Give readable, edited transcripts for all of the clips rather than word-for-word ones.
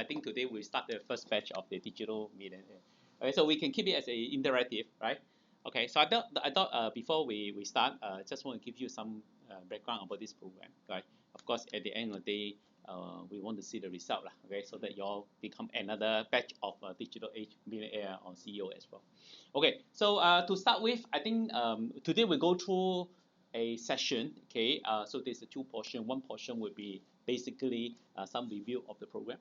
I think today we start the first batch of the digital millionaire. Okay, so we can keep it as a interactive, right? Okay, so I thought before we start, just want to give you some background about this program, right? Of course, at the end of the day, we want to see the result, okay, so that you all become another batch of digital age millionaire or CEO as well. Okay, so to start with, I think today we go through a session, okay, so there's a two portion. One portion will be basically some review of the program,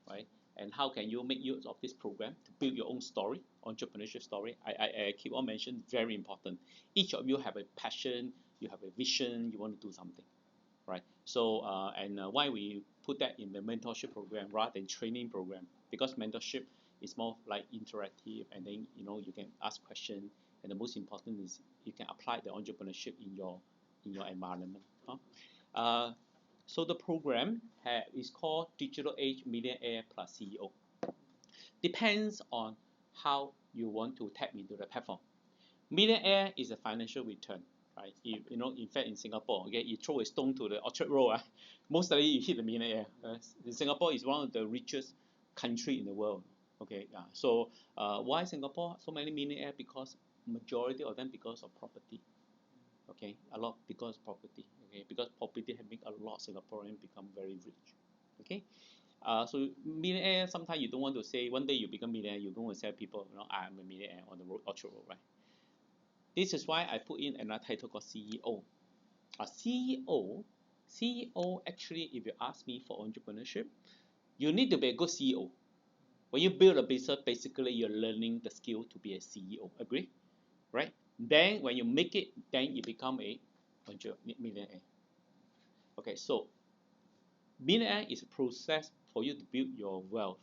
right? And how can you make use of this program to build your own story, entrepreneurship story. I keep on mentioning, very important. Each of you have a passion, you have a vision, you want to do something, right? So why we put that in the mentorship program rather than training program, because mentorship is more like interactive, and then you can ask questions, and the most important is you can apply the entrepreneurship in your environment. Huh? So the program is called Digital Age Millionaire Plus CEO. Depends on how you want to tap into the platform. Millionaire is a financial return, right? In fact, in Singapore, okay, you throw a stone to the Orchard Road, most likely you hit the millionaire. Singapore is one of the richest country in the world. Okay, yeah. So why Singapore? So many millionaire, because majority of them because of property. Okay, a lot because property. Okay, because property have made a lot of Singaporeans become very rich. Okay, so millionaire, sometimes you don't want to say one day you become millionaire, you don't want to tell people, I'm a millionaire on the road, Orchard Road, right? This is why I put in another title called CEO. A CEO actually, if you ask me for entrepreneurship, you need to be a good CEO. When you build a business, basically you're learning the skill to be a CEO. Agree? Right? Then when you make it, then you become a millionaire. Okay, so millionaire is a process for you to build your wealth.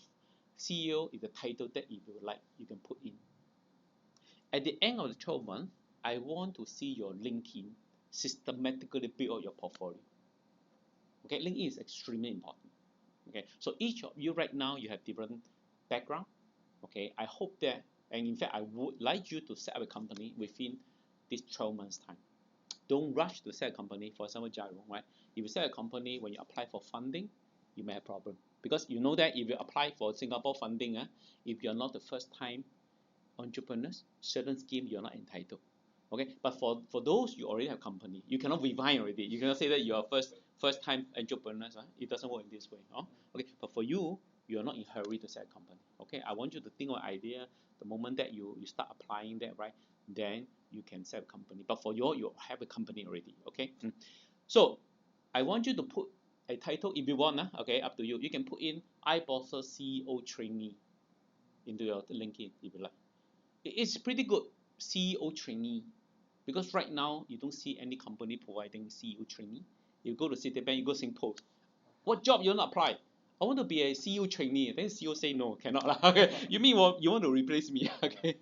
CEO is a title that if you like, you can put in. At the end of the 12 months, I want to see your LinkedIn systematically build out your portfolio. Okay, LinkedIn is extremely important. Okay, so each of you right now, you have different background. Okay, I hope that, and in fact, I would like you to set up a company within this 12 months time. Don't rush to set a company. For example, Gyro, right? If you set a company, when you apply for funding, you may have problem, because you know that if you apply for Singapore funding, if you're not the first time entrepreneurs, certain scheme you're not entitled. Okay, but for those you already have company, you cannot resign already. You cannot say that you are first time entrepreneurs. It doesn't work in this way. Okay, but for you, you are not in hurry to set a company. Okay, I want you to think of an idea. The moment that you start applying that, right, then you can set a company. But for you have a company already. Okay, so I want you to put a title if you want. Okay, up to you. You can put in iBosses CEO trainee into your LinkedIn if you like. It's pretty good, CEO trainee, because right now you don't see any company providing CEO trainee. You go to Citibank, you go SingPost. What job you want to apply? I want to be a CEO trainee. Then CEO say no, cannot. Okay, you mean you want to replace me? Okay,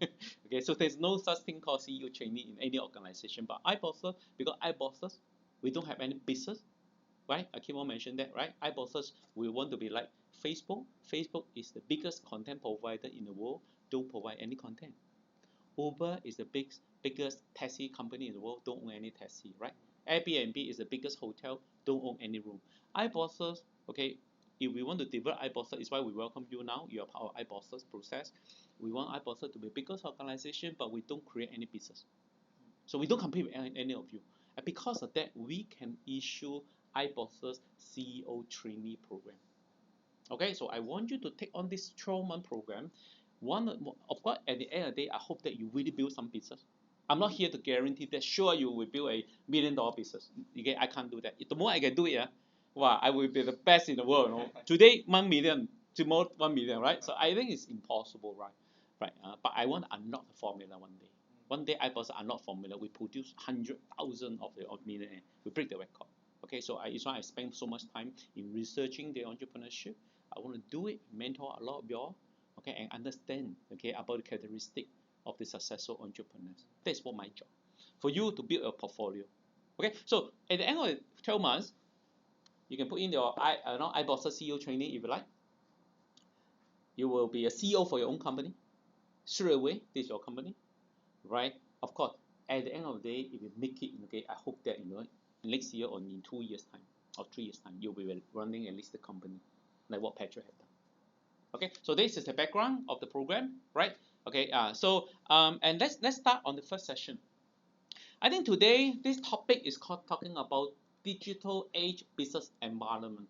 okay. So there's no such thing called CEO trainee in any organization. But iBosses, because iBosses, we don't have any business, right? I keep on mentioning that, right? iBosses, we want to be like Facebook. Facebook is the biggest content provider in the world. Don't provide any content. Uber is the biggest taxi company in the world, don't own any taxi, right? Airbnb is the biggest hotel, don't own any room. iBosses, okay, if we want to develop iBosses, it's why we welcome you now. You are part of iBosses process. We want iBosses to be the biggest organization, but we don't create any business. So we don't compete with any of you. And because of that, we can issue iBosses CEO trainee program. Okay, so I want you to take on this 12-month program. Of course, at the end of the day, I hope that you really build some business. I'm not here to guarantee that sure you will build $1 million business. Okay, I can't do that. The more I can do it, wow, I will be the best in the world. Today, 1 million, tomorrow 1 million, right? So I think it's impossible, right? Right. But I want to unlock the formula one day. One day, I also unlock formula. We produce 100,000 of millionaire. We break the record. Okay, so it's why I spend so much time in researching the entrepreneurship. I want to do it, mentor a lot of y'all, okay, and understand, okay, about the characteristic of the successful entrepreneurs. That's what my job. For you to build a portfolio. Okay, so at the end of the 12 months, you can put in your iBosses CEO training if you like. You will be a CEO for your own company. Straight away, this is your company, right? Of course, at the end of the day, if you make it, okay, I hope that next year or in 2 years' time or 3 years' time, you'll be running at least the company, like what Patrick had done. Okay, so this is the background of the program, right? Okay, and let's start on the first session. I think today this topic is called talking about digital age business environment.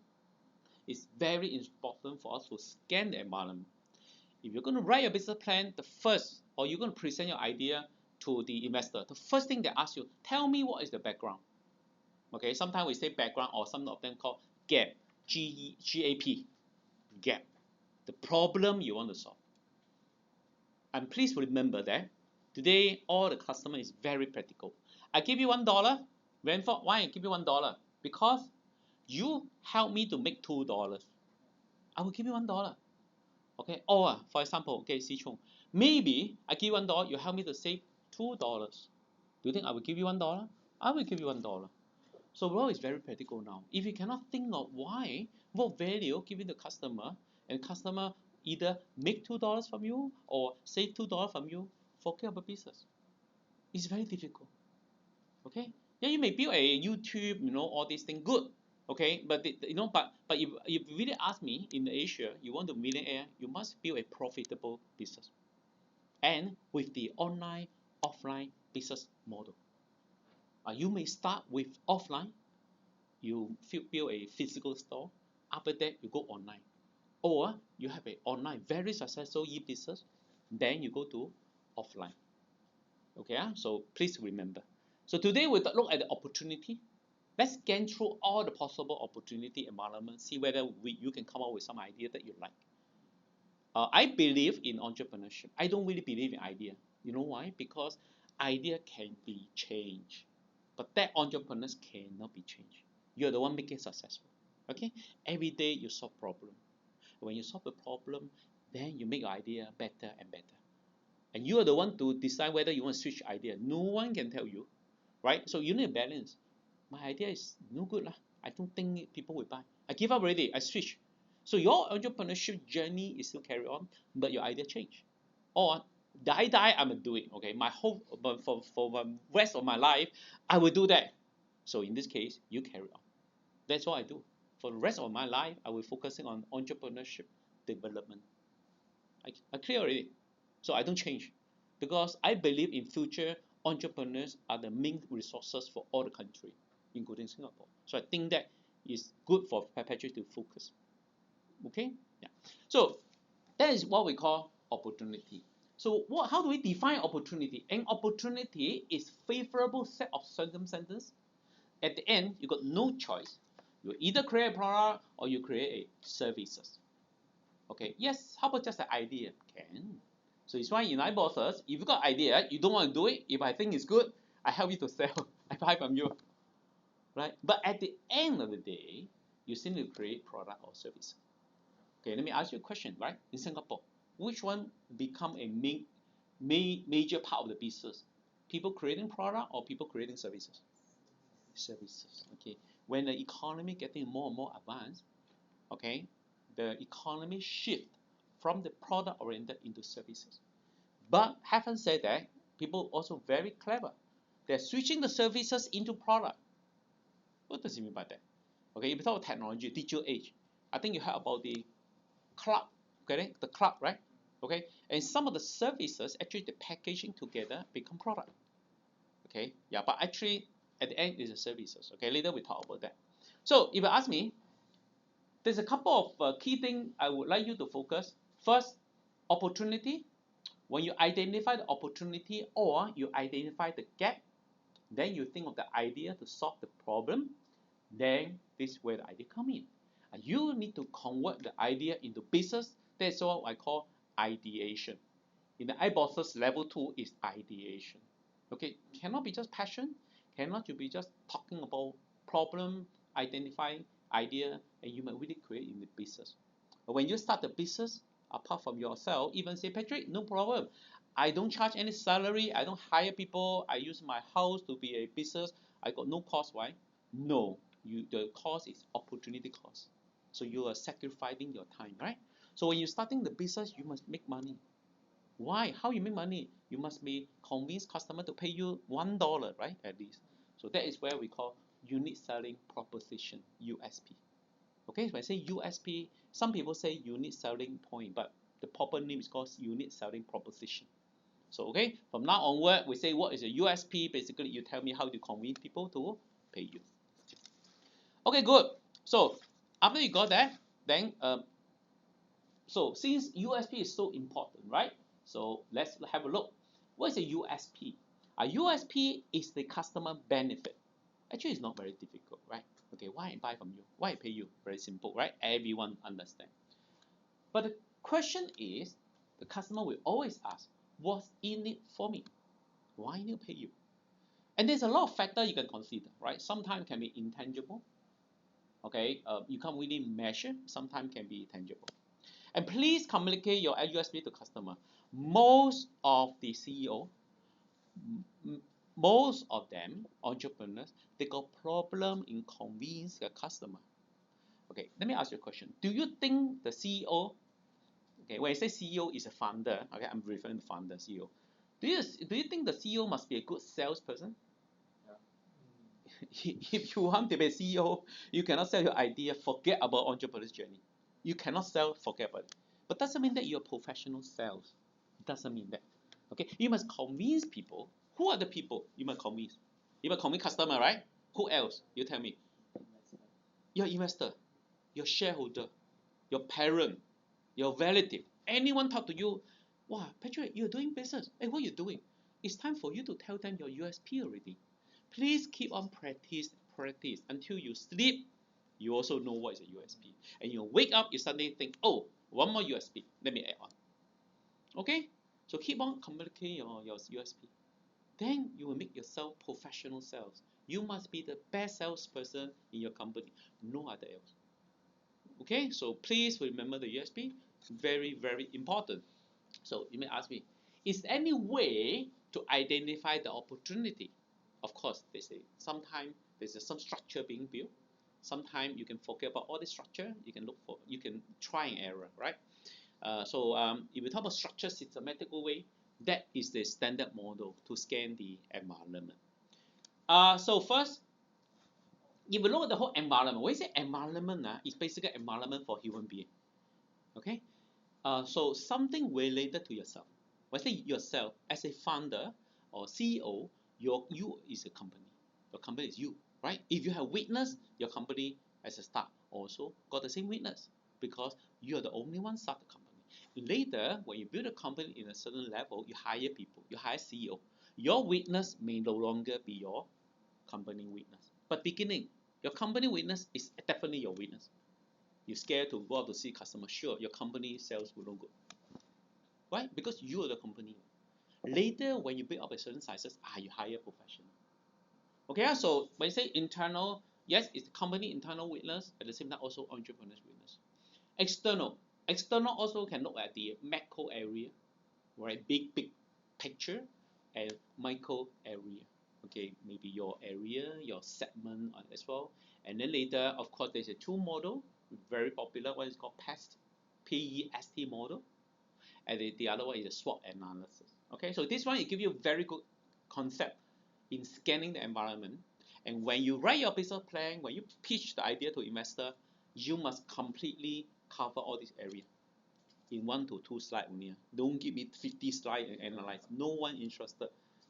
It's very important for us to scan the environment. If you're going to write a business plan, the first, or you're going to present your idea to the investor, the first thing they ask you, tell me what is the background. Okay, sometimes we say background, or some of them call gap, G-A-P, gap, the problem you want to solve. And please remember that today all the customer is very practical. I give you $1. Ranford, why I give you $1? Because you help me to make $2. I will give you $1. Okay, or for example, okay, Sichung, maybe I give you $1, you help me to save $2. Do you think I will give you $1? I will give you $1. So world is very practical now. If you cannot think of why, what value giving the customer, and customer either make $2 from you or save $2 from you, forget about business. It's very difficult. Okay? Yeah, you may build a YouTube, all these things, good. Okay, but if you really ask me, in Asia, you want to millionaire, you must build a profitable business, and with the online, offline business model. You may start with offline. You build a physical store. After that, you go online. Or you have an online very successful e-business. Then you go to offline. Okay, so please remember. So today we look at the opportunity. Let's scan through all the possible opportunity environment, see whether you can come up with some idea that you like. I believe in entrepreneurship. I don't really believe in idea. You know why? Because idea can be changed, but that entrepreneurs cannot be changed. You're the one making it successful. Okay? Every day you solve problem. When you solve the problem, then you make your idea better and better. And you are the one to decide whether you want to switch idea. No one can tell you, right? So you need a balance. My idea is no good lah. I don't think people will buy. I give up already. I switch. So your entrepreneurship journey is still carry on, but your idea change. Or die, I'm gonna do it. Okay, my whole for the rest of my life, I will do that. So in this case, you carry on. That's what I do. For the rest of my life, I will focusing on entrepreneurship development. I clear already. So I don't change. Because I believe in future, entrepreneurs are the main resources for all the country, including Singapore. So I think that is good for Perpetuate to focus. Okay? Yeah. So that is what we call opportunity. So how do we define opportunity? An opportunity is favorable set of circumstances. At the end, you got no choice. You either create a product or you create a services. Okay, yes, how about just an idea? Can. So it's why in iBosses, if you got idea, you don't want to do it, if I think it's good, I help you to sell. I buy from you. Right? But at the end of the day, you still need to create product or service. Okay, let me ask you a question, right? In Singapore, which one become a major part of the business? People creating product or people creating services? Services. Okay. When the economy getting more and more advanced, okay, the economy shift from the product oriented into services. But having said that, people also very clever. They're switching the services into product. What does it mean by that? Okay, if you talk about technology, digital age, I think you heard about the cloud, okay, the cloud, right? Okay, and some of the services actually the packaging together become product. Okay, yeah, but actually at the end is the services. Okay, later we talk about that. So if you ask me, there's a couple of key things I would like you to focus. First, opportunity. When you identify the opportunity or you identify the gap, then you think of the idea to solve the problem. Then this is where the idea come in. You need to convert the idea into business. That's what I call ideation. In the iBosses level 2 is ideation. Okay, cannot be just passion, cannot you be just talking about problem, identifying idea, and you might really create in the business. But when you start the business, apart from yourself, even say, Patrick, no problem. I don't charge any salary, I don't hire people, I use my house to be a business, I got no cost. Why? No, the cost is opportunity cost. So you are sacrificing your time, right? So when you're starting the business, you must make money. Why? How you make money? You must be convince customer to pay you $1, right? At least. So that is where we call unique selling proposition, USP. Okay, when I say USP, Some people say unique selling point, but the proper name is called unique selling proposition. So okay, from now onward, we say what is a USP? Basically, you tell me how to convince people to pay you. Okay, good. So after you got that, then so since USP is so important, right? So let's have a look. What is a USP? A USP is the customer benefit. Actually, it's not very difficult, right? Okay, why I buy from you? Why I pay you? Very simple, right? Everyone understand. But the question is, the customer will always ask, what's in it for me? Why I need to pay you? And there's a lot of factors you can consider, right? Sometimes can be intangible, okay? You can't really measure. Sometimes can be tangible. And please communicate your USP to customer. Most of the CEO, most of them, entrepreneurs, they got problem in convince the customer. Okay, let me ask you a question. Do you think the CEO, okay, when I say CEO is a founder, okay, I'm referring to founder, CEO. Do you think the CEO must be a good salesperson? If you want to be a CEO, you cannot sell your idea, forget about entrepreneur's journey. You cannot sell, forget about it. But doesn't mean that you're a professional sales. It doesn't mean that. Okay, you must convince people. Who are the people you must convince? You must convince customer, right? Who else? You tell me. Your investor, your shareholder, your parent, your relative. Anyone talk to you, wow, Patrick, you're doing business. Hey, what are you doing? It's time for you to tell them your USP already. Please keep on practice until you sleep. You also know what is a USP. And you wake up, you suddenly think, oh, one more USP. Let me add on. Okay? So keep on communicating your USP. Then you will make yourself professional sales. You must be the best salesperson in your company. No other else. Okay? So please remember the USP. Very, very important. So you may ask me, is there any way to identify the opportunity? Of course, they say sometimes there's some structure being built. Sometimes you can forget about all the structure. You can try and error, right? If we talk about structure systematical way, that is the standard model to scan the environment. So first, if we look at the whole environment, when you say environment, it's basically environment for human being. Okay? So something related to yourself. When I say yourself, as a founder or CEO, you is a company. Your company is you, right? If you have weakness, your company as a staff also got the same weakness because you are the only one start the company. Later, when you build a company in a certain level, you hire people, you hire CEO. Your weakness may no longer be your company weakness. But beginning, your company weakness is definitely your weakness. You're scared to go out to see customers. Sure, your company sales will not good. Right? Because you are the company. Later, when you build up a certain sizes, you hire professional. Okay, so when you say internal, yes, it's company internal witness, at the same time also entrepreneur's witness. External. External also can look at the macro area, right? Big picture and micro area. Okay, maybe your area, your segment as well. And then later, of course, there's a tool model, very popular, what is called PEST, P-E-S-T model. And the other one is a SWOT analysis. Okay, so this one will give you a very good concept in scanning the environment. And when you write your business plan, when you pitch the idea to investor, you must completely cover all this area in 1 to 2 slides only. Don't give me 50 slides and analyze. No one interested.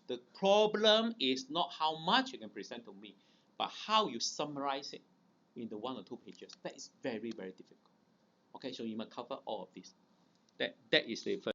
The problem is not how much you can present to me, but how you summarize it in the 1 or 2 pages. That is very, very difficult. Okay, so you must cover all of this. That is the first.